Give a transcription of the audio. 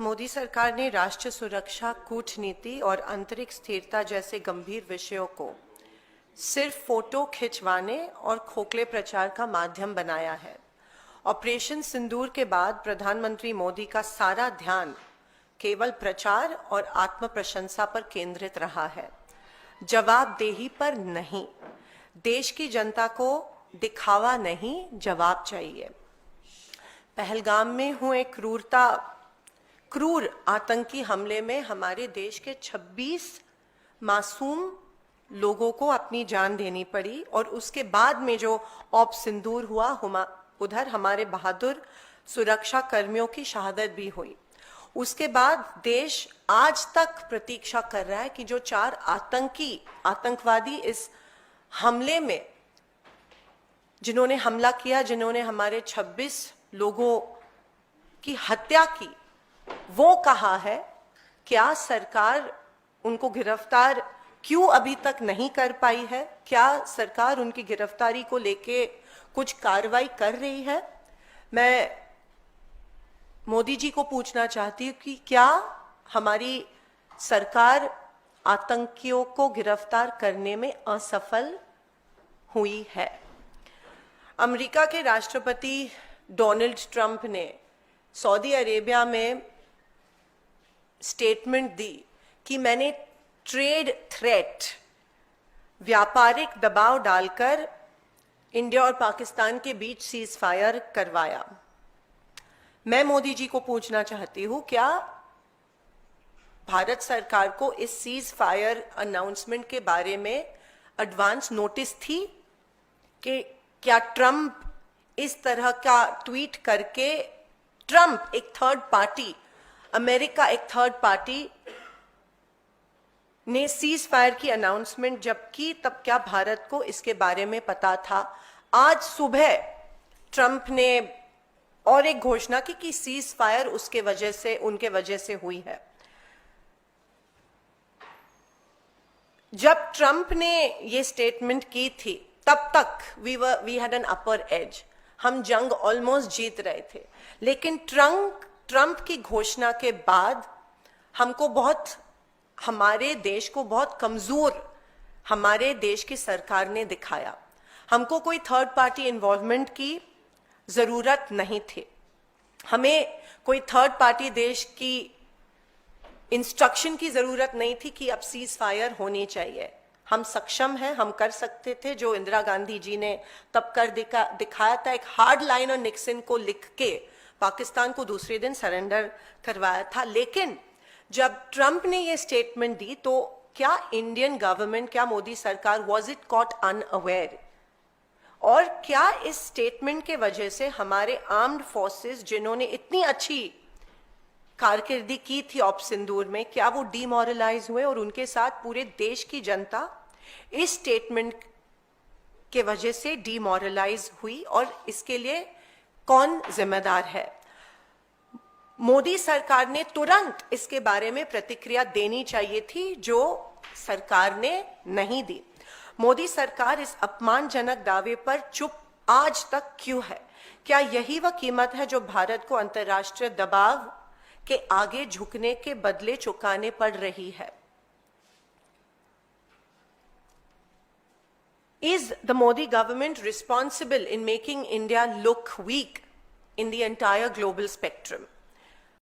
मोदी सरकार ने राष्ट्रीय सुरक्षा, कूटनीति और आंतरिक स्थिरता जैसे गंभीर विषयों को सिर्फ फोटो खिंचवाने और खोखले प्रचार का माध्यम बनाया है। ऑपरेशन सिंदूर के बाद प्रधानमंत्री मोदी का सारा ध्यान केवल प्रचार और आत्म प्रशंसा पर केंद्रित रहा है, जवाबदेही पर नहीं। देश की जनता को दिखावा नहीं, जवाब चाहिए। पहलगाम में हुए क्रूर आतंकी हमले में हमारे देश के 26 मासूम लोगों को अपनी जान देनी पड़ी और उसके बाद में जो ऑप सिंदूर हुआ, उधर हमारे बहादुर सुरक्षा कर्मियों की शहादत भी हुई। उसके बाद देश आज तक प्रतीक्षा कर रहा है कि जो 4 आतंकवादी इस हमले में जिन्होंने हमला किया, जिन्होंने हमारे 26 लोगों की हत्या की, वो कहा है। क्या सरकार उनको गिरफ्तार क्यों अभी तक नहीं कर पाई है? क्या सरकार उनकी गिरफ्तारी को लेके कुछ कार्रवाई कर रही है? मैं मोदी जी को पूछना चाहती हूँ कि क्या हमारी सरकार आतंकियों को गिरफ्तार करने में असफल हुई है? अमेरिका के राष्ट्रपति डोनाल्ड ट्रंप ने सऊदी अरेबिया में स्टेटमेंट दी कि मैंने ट्रेड थ्रेट, व्यापारिक दबाव डालकर इंडिया और पाकिस्तान के बीच सीज फायर करवाया। मैं मोदी जी को पूछना चाहती हूं, क्या भारत सरकार को इस सीज फायर अनाउंसमेंट के बारे में एडवांस नोटिस थी कि क्या ट्रंप इस तरह का ट्वीट करके, ट्रंप एक थर्ड पार्टी, अमेरिका एक थर्ड पार्टी ने सीज फायर की अनाउंसमेंट जब की, तब क्या भारत को इसके बारे में पता था? आज सुबह ट्रंप ने और एक घोषणा की कि सीज फायर उनके वजह से हुई है। जब ट्रंप ने ये स्टेटमेंट की थी, तब तक we had an upper age, हम जंग ऑलमोस्ट जीत रहे थे। लेकिन ट्रंप की घोषणा के बाद हमारे देश को बहुत कमजोर हमारे देश की सरकार ने दिखाया। हमको कोई थर्ड पार्टी इन्वॉल्वमेंट की जरूरत नहीं थी, हमें कोई थर्ड पार्टी देश की इंस्ट्रक्शन की जरूरत नहीं थी कि अब सीज फायर होनी चाहिए। हम सक्षम हैं, हम कर सकते थे जो इंदिरा गांधी जी ने तब कर दिखाया था। एक हार्ड लाइन और निक्सन को लिख के पाकिस्तान को दूसरे दिन सरेंडर करवाया था। लेकिन जब ट्रंप ने ये स्टेटमेंट दी, तो क्या इंडियन गवर्नमेंट, क्या मोदी सरकार वॉज इट कॉट अनअवेयर? और क्या इस स्टेटमेंट के वजह से हमारे आर्म्ड फोर्सेस, जिन्होंने इतनी अच्छी कारकिर्दी की थी ऑप सिंदूर में, क्या वो डीमोरलाइज हुए? और उनके साथ पूरे देश की जनता इस स्टेटमेंट के वजह से डीमोरलाइज हुई, और इसके लिए कौन जिम्मेदार है? मोदी सरकार ने तुरंत इसके बारे में प्रतिक्रिया देनी चाहिए थी, जो सरकार ने नहीं दी। मोदी सरकार इस अपमानजनक दावे पर चुप आज तक क्यों है? क्या यही वह कीमत है जो भारत को अंतर्राष्ट्रीय दबाव के आगे झुकने के बदले चुकाने पड़ रही है? Is the Modi government responsible in making India look weak in the entire global spectrum?